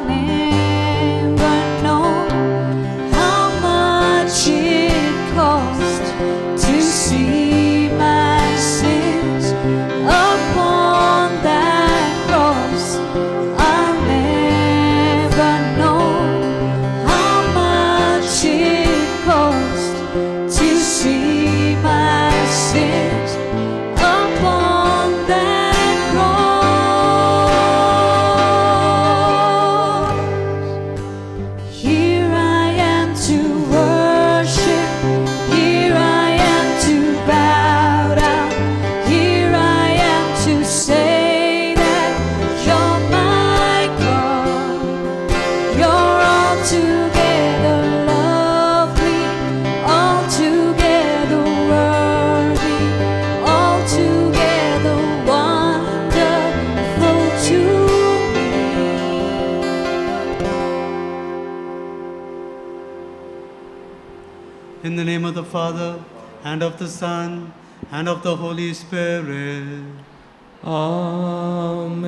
never know how much it cost to see my sins upon that cross. I'll never know how much it cost to see my sins upon that cross. Here I am to worship, here I am to bow down, here I am to say that you're my God. You're altogether lovely, altogether worthy, altogether wonderful to me. In the name of the Father, and of the Son, and of the Holy Spirit. Amen.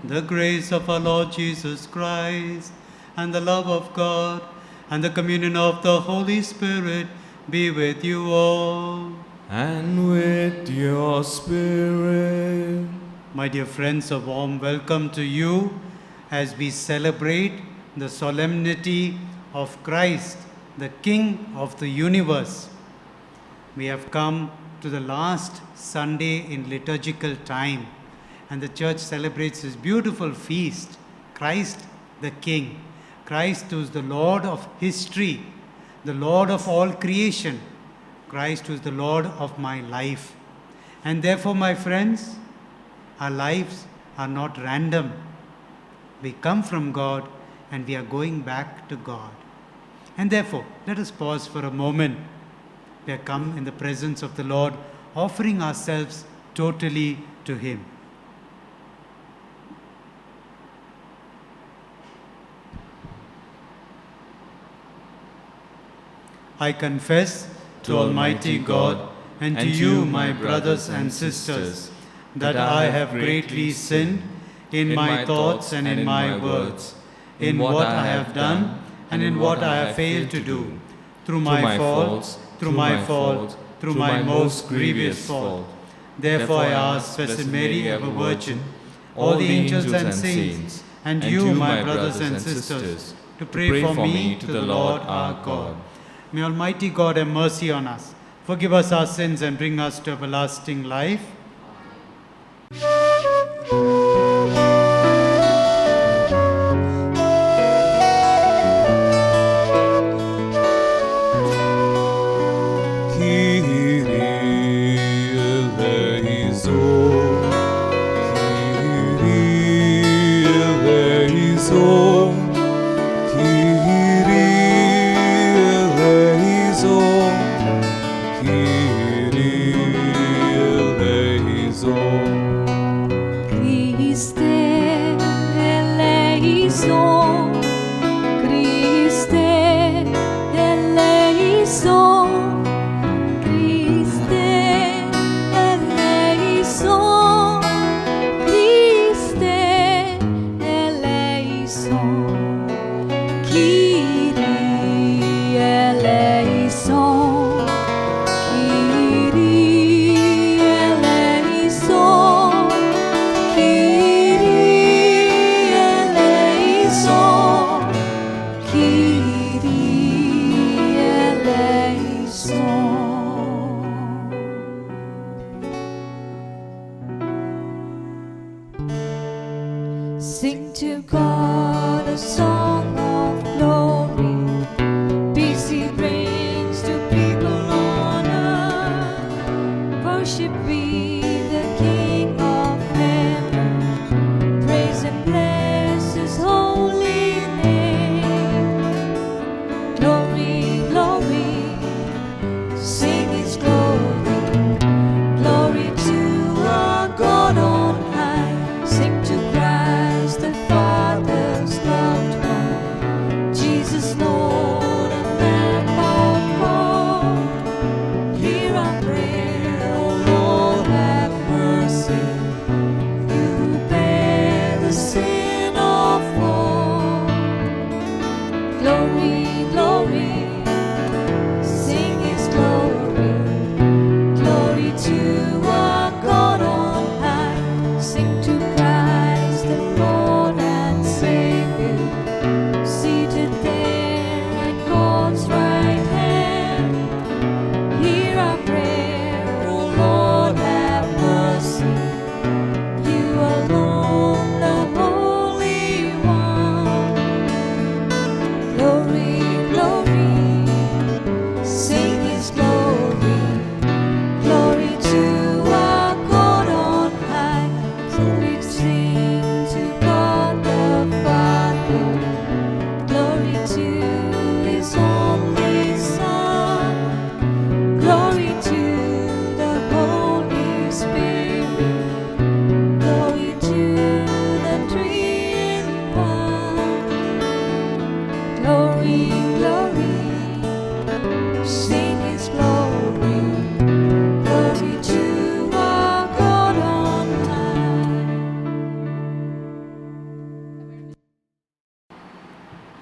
The grace of our Lord Jesus Christ, and the love of God, and the communion of the Holy Spirit be with you all. And with your spirit. My dear friends, a warm welcome to you as we celebrate the solemnity of Christ, the King of the universe. We have come to the last Sunday in liturgical time, and the church celebrates this beautiful feast, Christ the King. Christ who is the Lord of history, the Lord of all creation. Christ who is the Lord of my life. And therefore, my friends, our lives are not random. We come from God and we are going back to God. And therefore, let us pause for a moment. We have come in the presence of the Lord, offering ourselves totally to Him. I confess to Almighty God and to you, my brothers and sisters, that I have greatly sinned in my thoughts and in my words, in what I have done and in what I have failed to do, through my fault, through my most grievous fault. Therefore I ask, Blessed Mary, ever Virgin, all the angels and saints, and you, my brothers and sisters, to pray for me to the Lord our God. May Almighty God have mercy on us, forgive us our sins, and bring us to everlasting life. Kyrie eleison.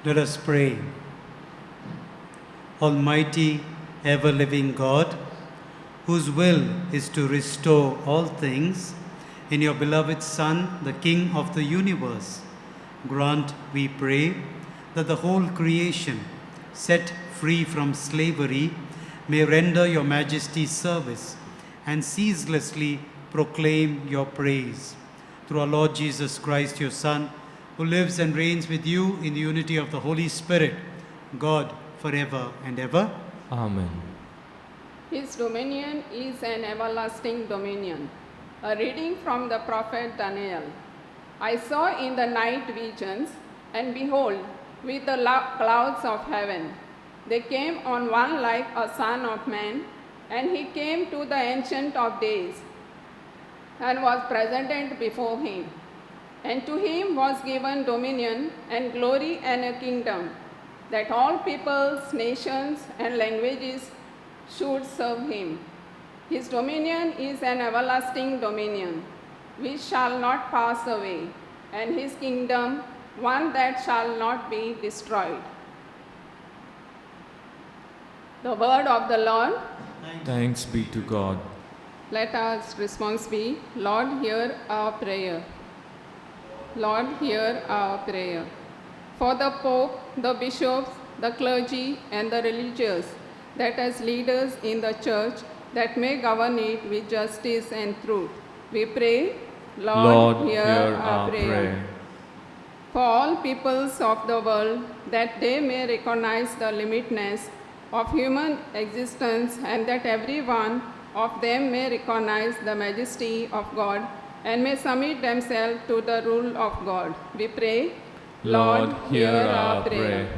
Let us pray. Almighty, ever-living God, whose will is to restore all things, in your beloved Son, the King of the universe, grant, we pray, that the whole creation, set free from slavery, may render your Majesty service and ceaselessly proclaim your praise. Through our Lord Jesus Christ, your Son, who lives and reigns with you in the unity of the Holy Spirit, God, forever and ever. Amen. His dominion is an everlasting dominion. A reading from the prophet Daniel. I saw in the night visions, and behold, with the clouds of heaven, they came on one like a son of man, and he came to the Ancient of Days, and was presented before him. And to him was given dominion and glory and a kingdom, that all peoples, nations, and languages should serve him. His dominion is an everlasting dominion, which shall not pass away, and his kingdom one that shall not be destroyed. The word of the Lord. Thanks be to God. Let our response be, Lord, hear our prayer. Lord, hear our prayer. For the Pope, the bishops, the clergy, and the religious, that as leaders in the church, that may govern it with justice and truth, we pray, Lord, hear our prayer. For all peoples of the world, that they may recognize the limitness of human existence, and that every one of them may recognize the majesty of God and may submit themselves to the rule of God. We pray, Lord, hear our prayer.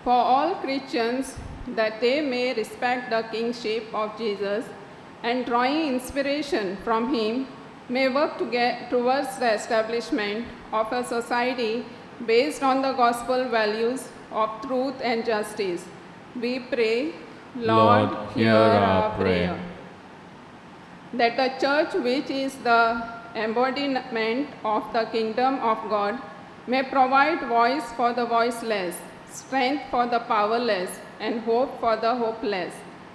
For all Christians, that they may respect the kingship of Jesus and drawing inspiration from him, may work towards the establishment of a society based on the gospel values of truth and justice. We pray, Lord, hear our prayer. That the church, which is the embodiment of the kingdom of God, may provide voice for the voiceless, strength for the powerless, and hope for the hopeless.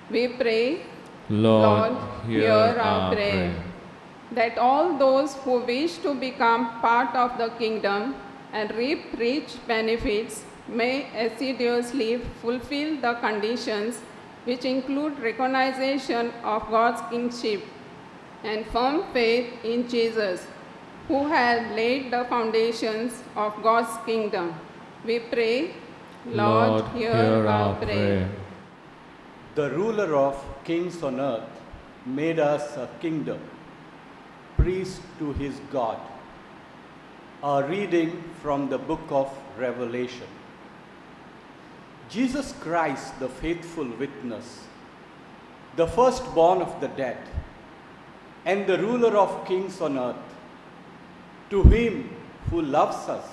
We pray, Lord, hear our prayer. That all those who wish to become part of the kingdom and reap rich benefits may assiduously fulfill the conditions which include recognition of God's kingship and firm faith in Jesus, who has laid the foundations of God's kingdom. We pray, Lord, hear our prayer. The ruler of kings on earth made us a kingdom, priest to his God. A reading from the book of Revelation. Jesus Christ, the faithful witness, the firstborn of the dead, and the ruler of kings on earth, to him who loves us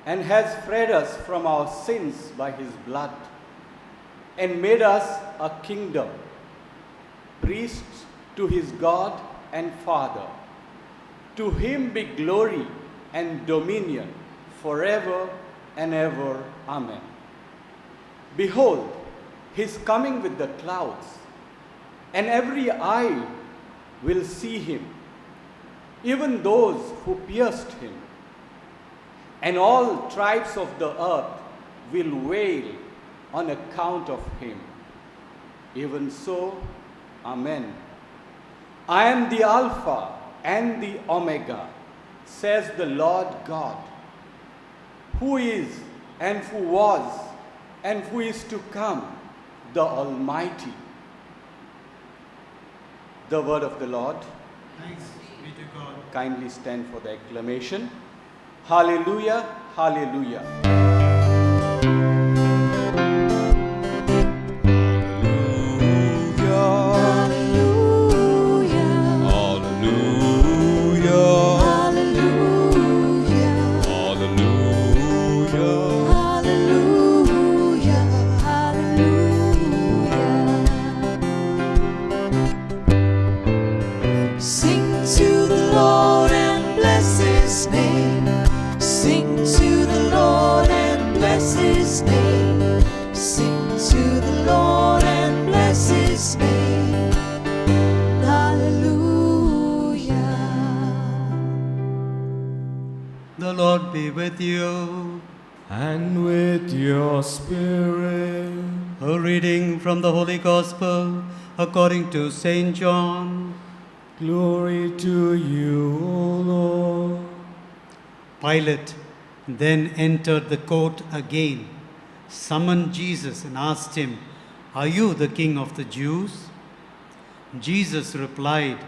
and has freed us from our sins by his blood and made us a kingdom, priests to his God and Father. To him be glory and dominion forever and ever. Amen. Behold, he is coming with the clouds, and every eye will see him, even those who pierced him, and all tribes of the earth will wail on account of him. Even so, Amen. I am the Alpha and the Omega, says the Lord God, who is and who was and who is to come, the Almighty. The word of the Lord. Thanks be to God. Kindly stand for the acclamation. Hallelujah, hallelujah. Sing to the Lord and bless his name. Sing to the Lord be with you. And with your spirit. A reading from the Holy Gospel according to St. John. Glory to you, O Lord. Pilate then entered the court again, summoned Jesus and asked him, "Are you the king of the Jews?" Jesus replied,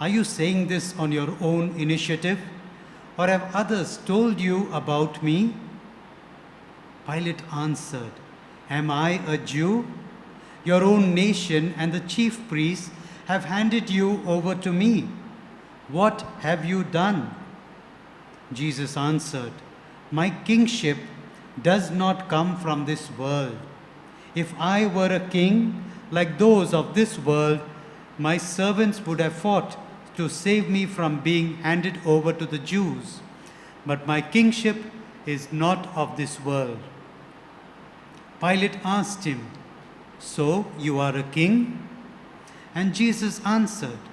"Are you saying this on your own initiative, or have others told you about me?" Pilate answered, "Am I a Jew? Your own nation and the chief priests have handed you over to me. What have you done?" Jesus answered, "My kingship does not come from this world. If I were a king like those of this world, my servants would have fought to save me from being handed over to the Jews. But my kingship is not of this world." Pilate asked him, "So you are a king?" And Jesus answered,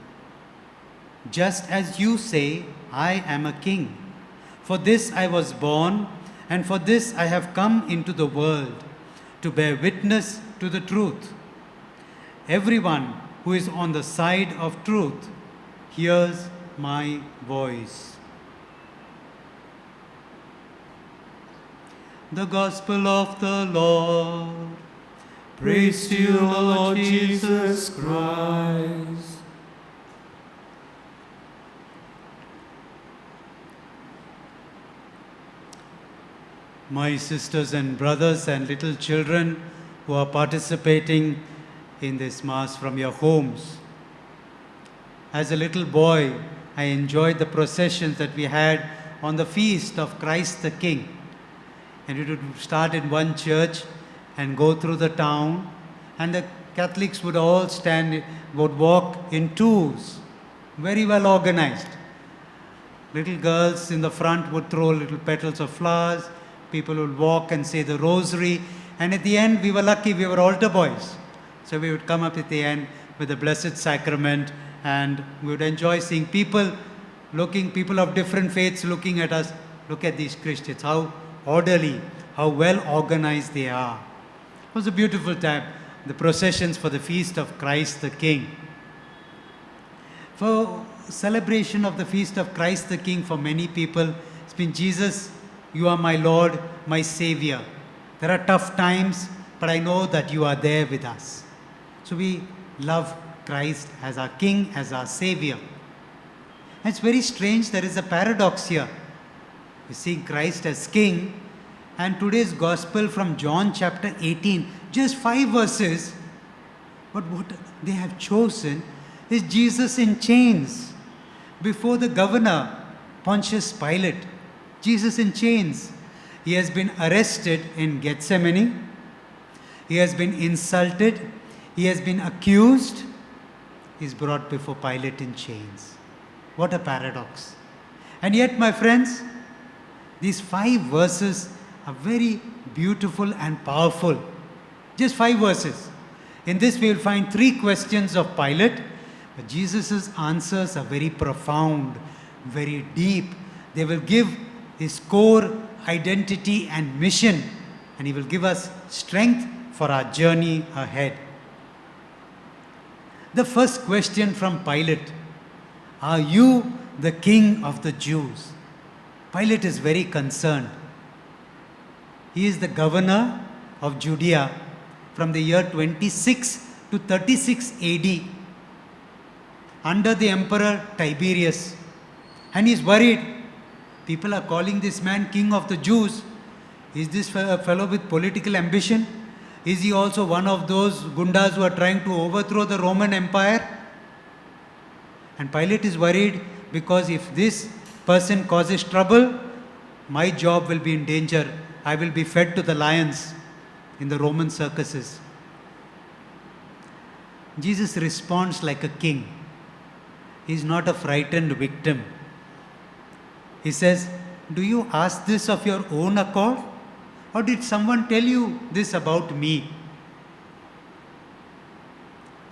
"Just as you say, I am a king. For this I was born, and for this I have come into the world, to bear witness to the truth. Everyone who is on the side of truth hears my voice." The Gospel of the Lord. Praise to you, Lord Jesus Christ. My sisters and brothers and little children who are participating in this Mass from your homes. As a little boy, I enjoyed the processions that we had on the feast of Christ the King. And we would start in one church and go through the town, and the Catholics would all would walk in twos, very well organized. Little girls in the front would throw little petals of flowers, people would walk and say the rosary, and at the end we were lucky, we were altar boys. So we would come up at the end with the Blessed Sacrament, and we would enjoy seeing people of different faiths looking at us. Look at these Christians, how orderly, how well organized they are. It was a beautiful time, the processions for the feast of Christ the King. For celebration of the feast of Christ the King, for many people, it's been, "Jesus, you are my Lord, my Savior. There are tough times, but I know that you are there with us." So we love Christ as our King, as our Savior. And it's very strange, there is a paradox here. We see Christ as King, and today's Gospel from John chapter 18, just 5 verses, but what they have chosen is Jesus in chains before the governor, Pontius Pilate. Jesus in chains. He has been arrested in Gethsemane. He has been insulted. He has been accused. He is brought before Pilate in chains. What a paradox. And yet, my friends, these 5 verses are very beautiful and powerful. Just 5 verses. In this we will find 3 questions of Pilate, but Jesus' answers are very profound, very deep. They will give his core identity and mission, and he will give us strength for our journey ahead. The first question from Pilate: "Are you the king of the Jews?" Pilate is very concerned. He is the governor of Judea from the year 26 to 36 AD under the emperor Tiberius. And he is worried. People are calling this man king of the Jews. Is this a fellow with political ambition? Is he also one of those gundas who are trying to overthrow the Roman Empire? And Pilate is worried because if this person causes trouble, my job will be in danger. I will be fed to the lions in the Roman circuses. Jesus responds like a king. He is not a frightened victim. He says, "Do you ask this of your own accord? Or did someone tell you this about me?"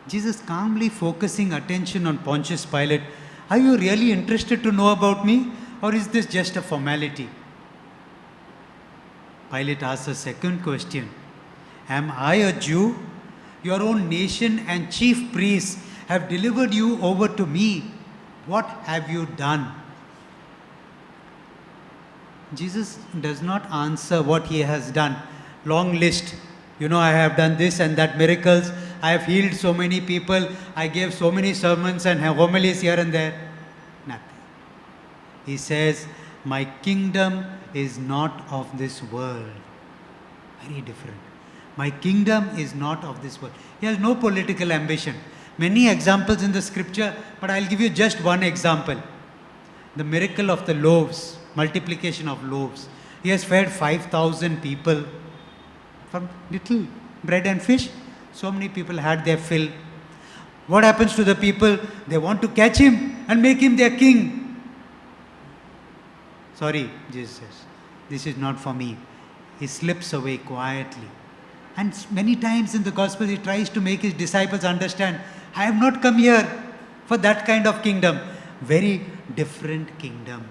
Jesus calmly focusing attention on Pontius Pilate. "Are you really interested to know about me? Or is this just a formality?" Pilate asks a second question. Am I a Jew? Your own nation and chief priests have delivered you over to me. What have you done? Jesus does not answer what he has done. Long list. I have done this and that miracles. I have healed so many people. I gave so many sermons and homilies here and there. Nothing. He says, my kingdom is not of this world. Very different. My kingdom is not of this world. He has no political ambition. Many examples in the scripture, but I'll give you just one example. The miracle of the loaves, multiplication of loaves. He has fed 5,000 people from little bread and fish. So many people had their fill. What happens to the people? They want to catch him and make him their king. Sorry, Jesus says, this is not for me. He slips away quietly. And many times in the Gospel, he tries to make his disciples understand, I have not come here for that kind of kingdom. Very different kingdom.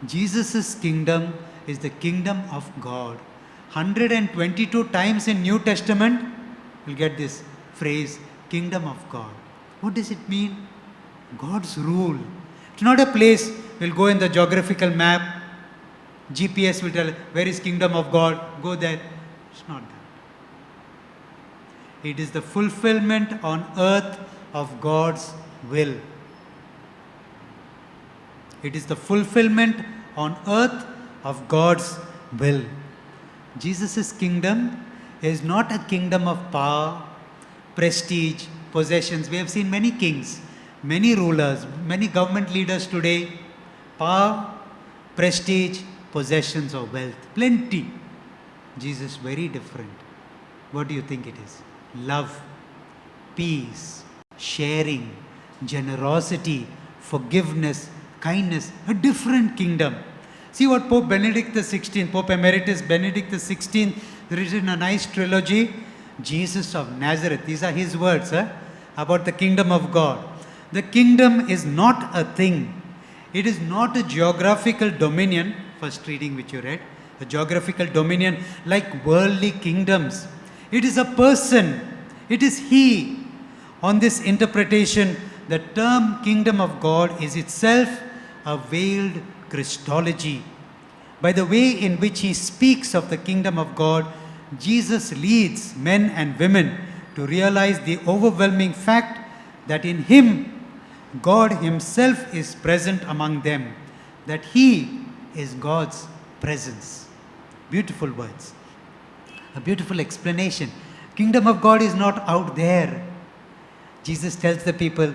Jesus' kingdom is the kingdom of God. 122 times in New Testament, you'll get this phrase, kingdom of God. What does it mean? God's rule. It's not a place, we'll go in the geographical map, GPS will tell, where is kingdom of God? Go there. It's not that. It is the fulfillment on earth of God's will. It is the fulfillment on earth of God's will. Jesus' kingdom is not a kingdom of power, prestige, possessions. We have seen many kings, many rulers, many government leaders today. Power, prestige, possessions or wealth. Plenty. Jesus very different. What do you think it is? Love, peace, sharing, generosity, forgiveness, kindness. A different kingdom. See what Pope Benedict XVI, Pope Emeritus Benedict XVI, there is in a nice trilogy, Jesus of Nazareth. These are his words about the kingdom of God. The kingdom is not a thing. It is not a geographical dominion, first reading which you read, a geographical dominion like worldly kingdoms. It is a person. It is he. On this interpretation, the term kingdom of God is itself a veiled Christology. By the way in which he speaks of the kingdom of God, Jesus leads men and women to realize the overwhelming fact that in him, God himself is present among them, that he is God's presence. Beautiful words. A beautiful explanation. Kingdom of God is not out there. Jesus tells the people,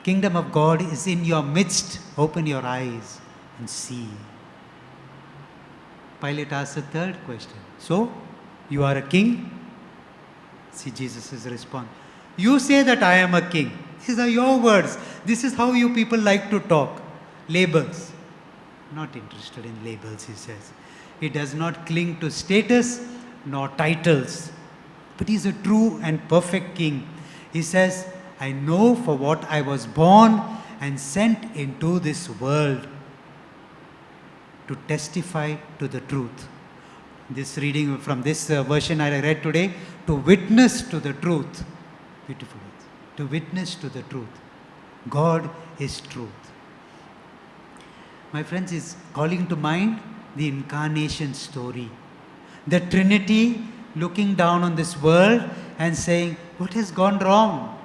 kingdom of God is in your midst. Open your eyes and see. Pilate asks a third question. So, you are a king? See Jesus' response. You say that I am a king. These are your words. This is how you people like to talk. Labels. Not interested in labels, he says. He does not cling to status nor titles. But he is a true and perfect king. He says, I know for what I was born and sent into this world to testify to the truth. This reading from this version I read today, to witness to the truth. Beautiful words. To witness to the truth. God is truth. My friends, is calling to mind the incarnation story. The Trinity looking down on this world and saying, what has gone wrong?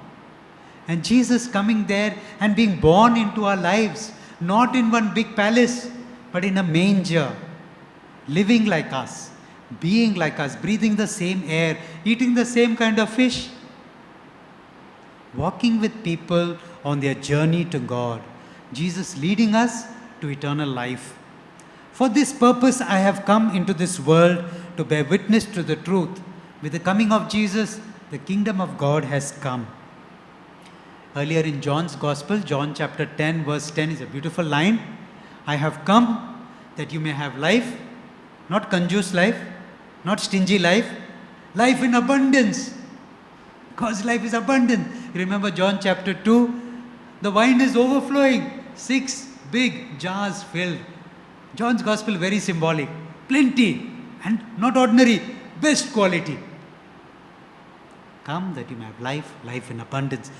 And Jesus coming there and being born into our lives, not in one big palace, but in a manger, living like us, being like us, breathing the same air, eating the same kind of fish, walking with people on their journey to God. Jesus leading us to eternal life. For this purpose I have come into this world to bear witness to the truth. With the coming of Jesus, the kingdom of God has come. Earlier in John's Gospel, John chapter 10 verse 10 is a beautiful line. I have come that you may have life, not conjuice life, not stingy life, life in abundance. God's life is abundant. You remember John chapter 2? The wine is overflowing. 6 big jars filled. John's Gospel very symbolic. Plenty. and not ordinary, best quality. Come that you may have life, life in abundance.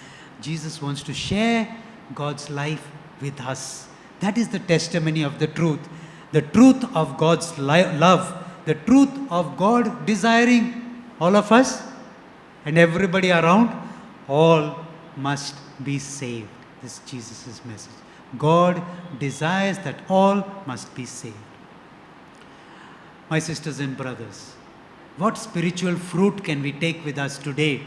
Jesus wants to share God's life with us. That is the testimony of the truth of God's love, the truth of God desiring all of us and everybody around, all must be saved. This is Jesus' message. God desires that all must be saved. My sisters and brothers, what spiritual fruit can we take with us today?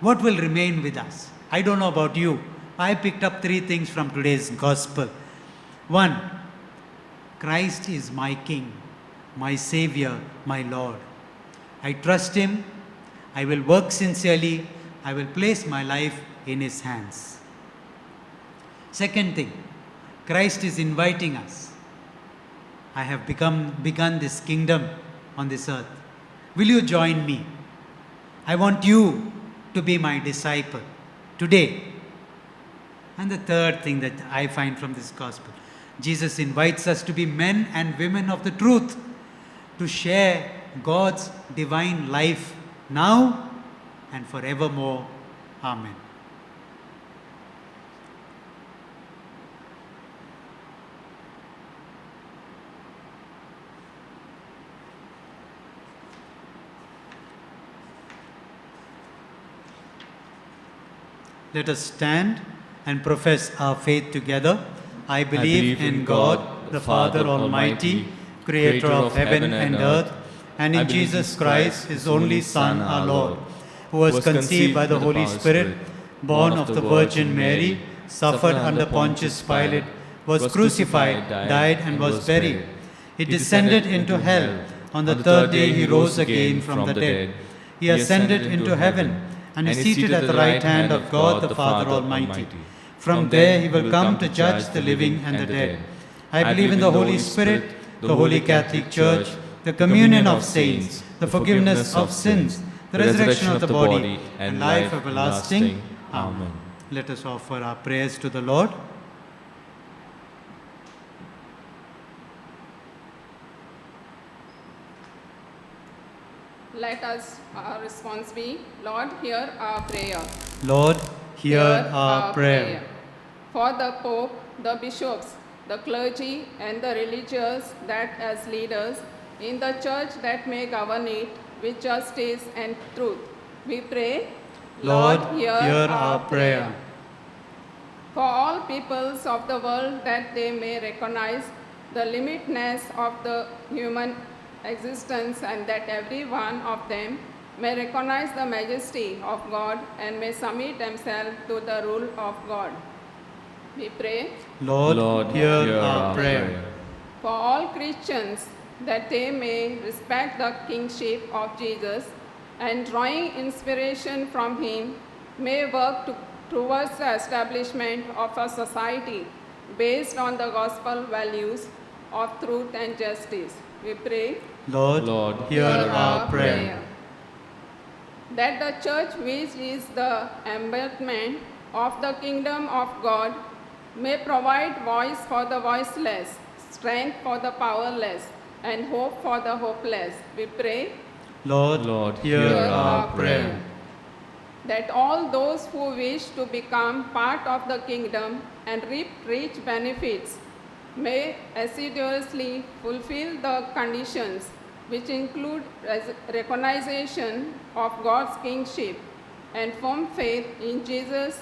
What will remain with us? I don't know about you. I picked up 3 things from today's gospel. 1, Christ is my King, my Savior, my Lord. I trust Him. I will work sincerely. I will place my life in His hands. Second thing, Christ is inviting us. I have begun this kingdom on this earth. Will you join me? I want you to be my disciple today. And the third thing that I find from this gospel, Jesus invites us to be men and women of the truth, to share God's divine life now and forevermore. Amen. Let us stand and profess our faith together. I believe in God, the Father Almighty, creator of heaven and earth, and in Jesus Christ, His only Son, our Lord, who was conceived by the Holy Spirit, born of the Virgin Mary, suffered under Pontius Pilate, was crucified, died, and was buried. He descended into hell. On the third day He rose again from the dead. He ascended into heaven and is seated at the right hand of God the Father Almighty. From there He will come to judge the living and the dead. I believe in the Holy Spirit, the Holy Catholic Church, the communion of saints, the forgiveness of sins, the resurrection of the body, and life everlasting. Amen. Let us offer our prayers to the Lord. Let us, our response be, Lord, hear our prayer. Lord, hear our prayer. For the Pope, the bishops, the clergy, and the religious that as leaders in the church that may govern it with justice and truth, we pray, Lord, hear our prayer. For all peoples of the world, that they may recognize the limitness of the human existence, and that every one of them may recognize the majesty of God and may submit themselves to the rule of God. We pray, Lord, hear our prayer. for all Christians, that they may respect the kingship of Jesus and drawing inspiration from Him, may work towards the establishment of a society based on the gospel values of truth and justice. We pray, Lord, hear our prayer. that the church, which is the embodiment of the kingdom of God, may provide voice for the voiceless, strength for the powerless, and hope for the hopeless. We pray, Lord, hear our prayer. that all those who wish to become part of the kingdom and reap rich benefits may assiduously fulfill the conditions, which include recognition of God's kingship and firm faith in Jesus,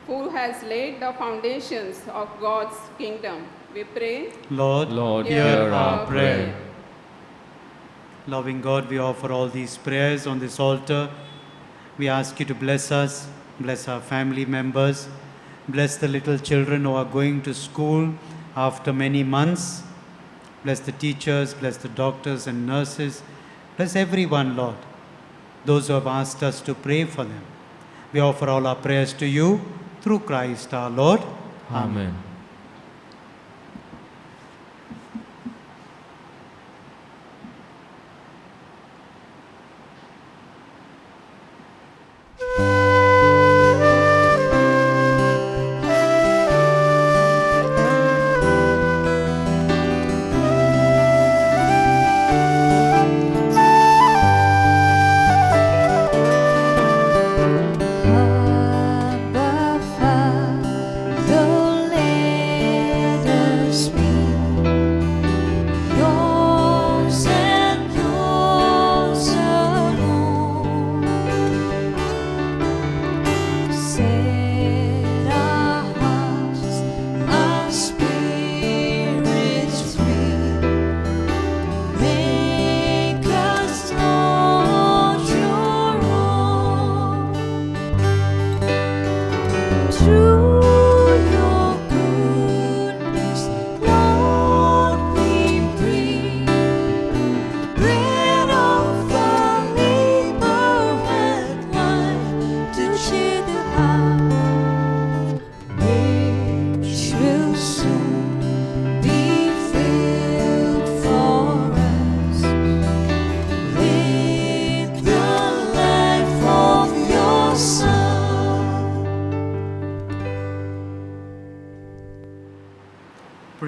who has laid the foundations of God's kingdom. We pray, Lord, hear our prayer. Loving God, we offer all these prayers on this altar. We ask you to bless us, bless our family members, bless the little children who are going to school after many months. Bless the teachers, bless the doctors and nurses. Bless everyone, Lord. Those who have asked us to pray for them. We offer all our prayers to you through Christ our Lord. Amen.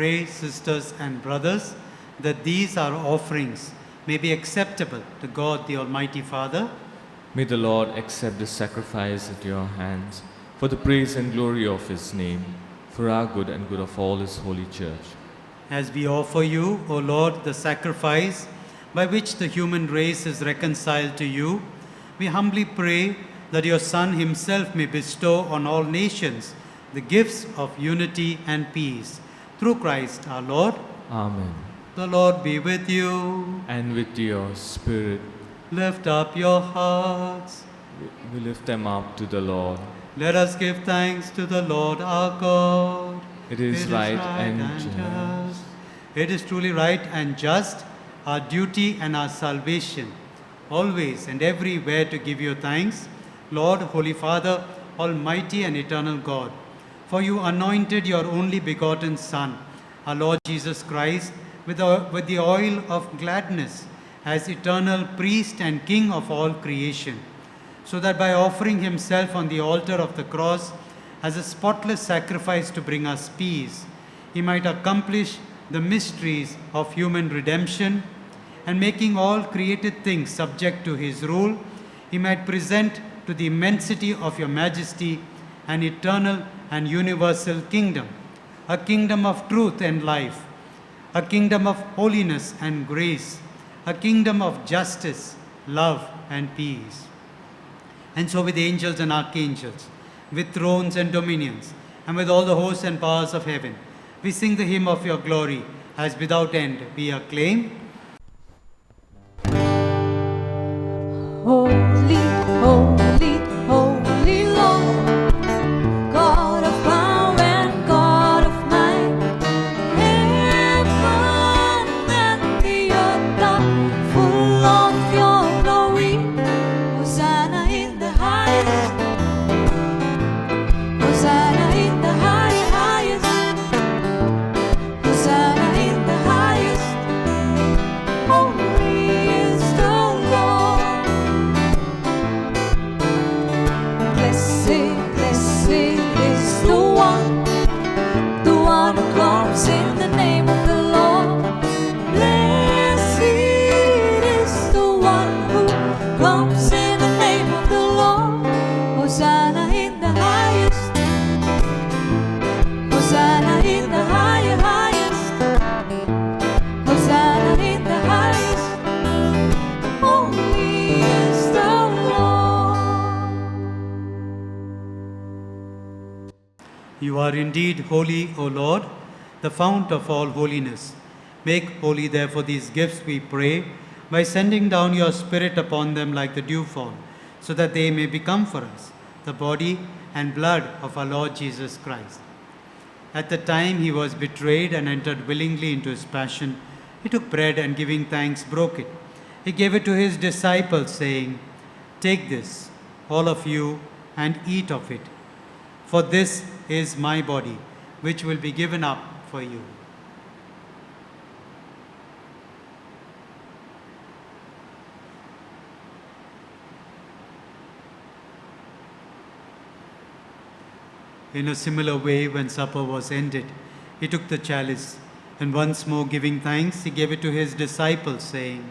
pray, sisters and brothers, that these our offerings may be acceptable to God the Almighty Father. May the Lord accept the sacrifice at your hands for the praise and glory of his name, for our good and good of all his holy church. As we offer you, O Lord, the sacrifice by which the human race is reconciled to you, we humbly pray that your Son himself may bestow on all nations the gifts of unity and peace. Through Christ our Lord. Amen. The Lord be with you. And with your spirit, Lift up your hearts. we lift them up to the Lord. Let us give thanks to the Lord our God. It is right and just. It is truly right and just, our duty and our salvation, always and everywhere to give you thanks, Lord, Holy Father, Almighty and eternal God. For you anointed your only begotten Son, our Lord Jesus Christ, with the oil of gladness as eternal priest and king of all creation, so that by offering himself on the altar of the cross as a spotless sacrifice to bring us peace, he might accomplish the mysteries of human redemption, and making all created things subject to his rule, he might present to the immensity of your majesty an eternal and universal kingdom, a kingdom of truth and life, a kingdom of holiness and grace, a kingdom of justice, love and peace. And so with angels and archangels, with thrones and dominions, and with all the hosts and powers of heaven, we sing the hymn of your glory, as without end we acclaim. Holy, holy, holy Lord, God of power and God of might, heaven and the earth are full of your glory. Hosanna in the highest, Hosanna in the highest, Hosanna in the highest. Holy is the Lord. Blessed, blessed is the one who comes in the name of the Lord. Blessed is the one who comes in the name of the Lord. Hosanna in the highest, Hosanna in the highest, Hosanna in the highest. Holy is the Lord. You are indeed holy, O Lord, the fount of all holiness. Make holy therefore these gifts, we pray, by sending down your Spirit upon them like the dewfall, so that they may become for us the body and blood of our Lord Jesus Christ. At the time he was betrayed and entered willingly into his passion, he took bread and giving thanks broke it. He gave it to his disciples, saying, "Take this, all of you, and eat of it. For this is my body, which will be given up for you." In a similar way, when supper was ended, he took the chalice, and once more giving thanks, he gave it to his disciples, saying,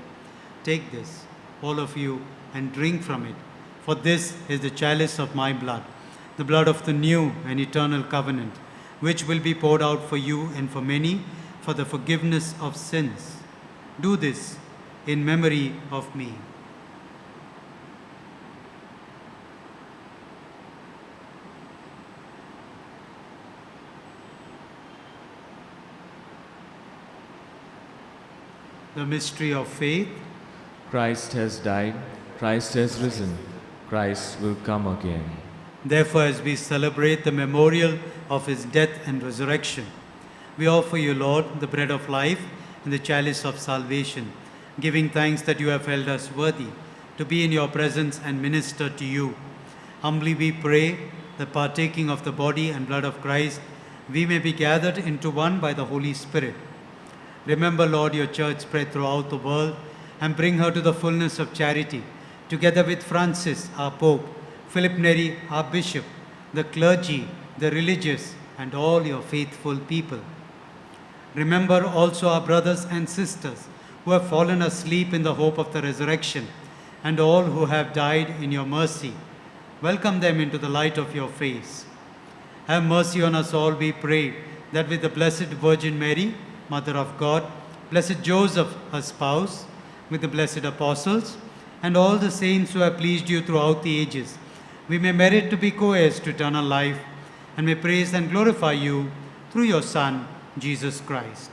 "Take this, all of you, and drink from it, for this is the chalice of my blood, the blood of the new and eternal covenant, which will be poured out for you and for many for the forgiveness of sins. Do this in memory of me." The mystery of faith. Christ has died, Christ has risen, Christ will come again. Therefore, as we celebrate the memorial of his death and resurrection, we offer you, Lord, the bread of life and the chalice of salvation, giving thanks that you have held us worthy to be in your presence and minister to you. Humbly we pray that partaking of the body and blood of Christ, we may be gathered into one by the Holy Spirit. Remember, Lord, your church spread throughout the world and bring her to the fullness of charity, together with Francis, our Pope, Philip Neri, our Bishop, the clergy, the religious, and all your faithful people. Remember also our brothers and sisters who have fallen asleep in the hope of the resurrection, and all who have died in your mercy. Welcome them into the light of your face. Have mercy on us all, we pray, that with the Blessed Virgin Mary, Mother of God, Blessed Joseph, her spouse, with the blessed apostles, and all the saints who have pleased you throughout the ages, we may merit to be co-heirs to eternal life, and may praise and glorify you through your Son, Jesus Christ.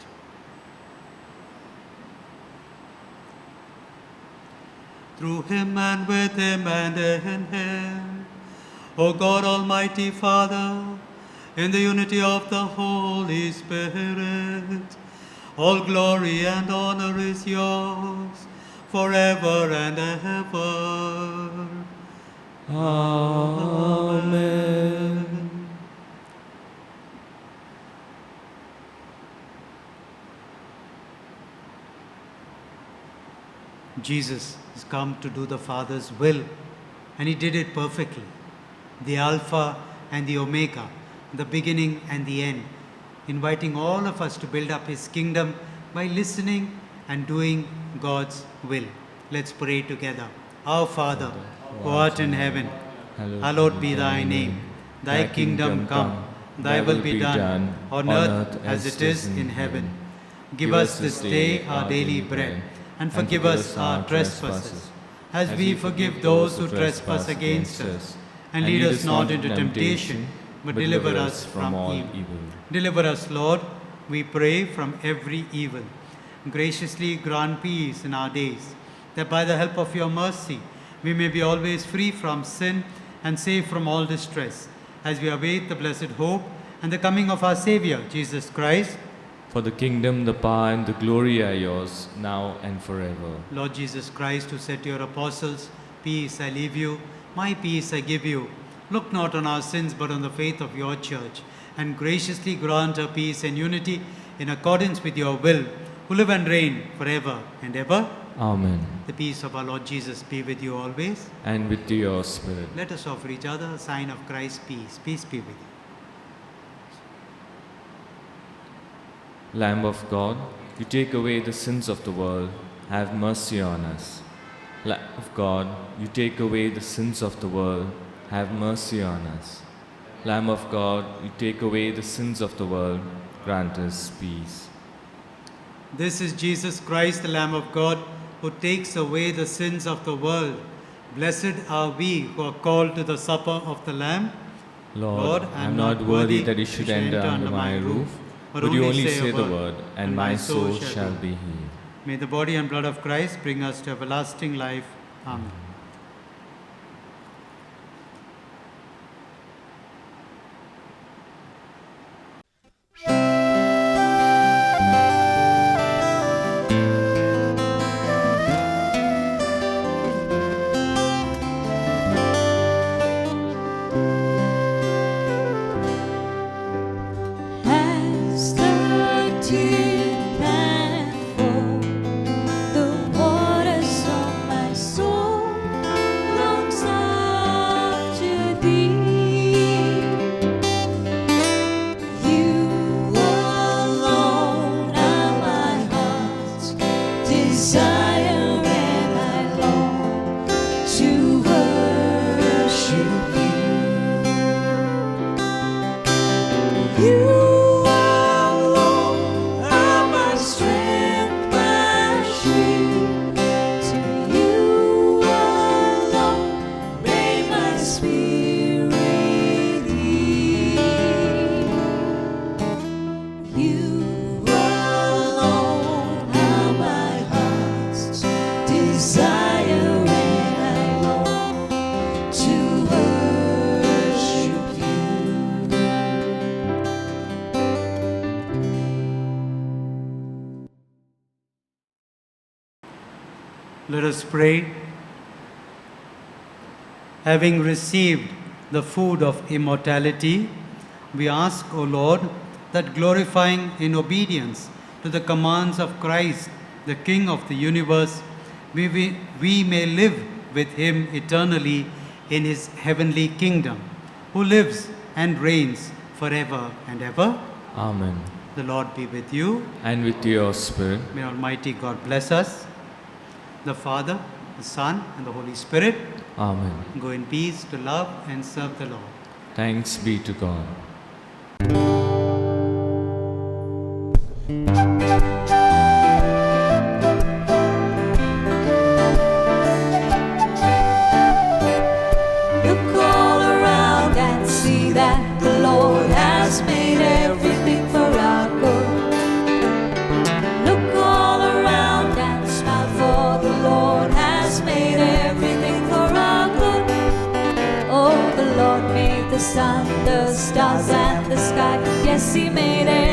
Through him and with him and in him, O God, Almighty Father, in the unity of the Holy Spirit, all glory and honor is yours forever and ever. Amen. Jesus has come to do the Father's will, and he did it perfectly. The Alpha and the Omega, the beginning and the end, inviting all of us to build up his kingdom by listening and doing God's will. Let's pray together. Our Father, who art in heaven, hallowed be thy name. Thy kingdom come, thy will be done, on earth as it is in heaven. Give us this day our daily bread, and forgive us our trespasses, as we forgive those who trespass against us. And lead us not into temptation, but deliver us from evil. Deliver us, Lord, we pray, from every evil. Graciously grant peace in our days, that by the help of your mercy we may be always free from sin and safe from all distress, as we await the blessed hope and the coming of our Saviour, Jesus Christ. For the kingdom, the power, and the glory are yours, now and forever. Lord Jesus Christ, who said to your apostles, "Peace I leave you, my peace I give you," look not on our sins, but on the faith of your church, and graciously grant her peace and unity in accordance with your will, who live and reign forever and ever. Amen. The peace of our Lord Jesus be with you always. And with your spirit. Let us offer each other a sign of Christ's peace. Peace be with you. Lamb of God, you take away the sins of the world, have mercy on us. Lamb of God, you take away the sins of the world, have mercy on us. Lamb of God, you take away the sins of the world, grant us peace. This is Jesus Christ, the Lamb of God, who takes away the sins of the world. Blessed are we who are called to the supper of the Lamb. Lord, I am not worthy that you should enter under my roof, but you only say the word, and my soul shall be healed. May the body and blood of Christ bring us to everlasting life. Amen. As the deep pant for the waters of my soul, longs after thee. You alone are my heart's desire, and I long to worship you. You alone are my strength, my shield. To you alone may my spirit yield. You alone are my heart's desire, and I long to worship you. Let us pray. Having received the food of immortality, we ask, O Lord, that glorifying in obedience to the commands of Christ, the King of the universe, we may live with him eternally in his heavenly kingdom, who lives and reigns forever and ever. Amen. The Lord be with you. And with your spirit. May Almighty God bless us, the Father, the Son, and the Holy Spirit. Amen. Go in peace to love and serve the Lord. Thanks be to God. Look all around and see that the Lord has made everything for our good. Look all around and smile, for the Lord has made everything for our good. Oh, the Lord made the sun, the stars, and the sky. Yes, He made everything.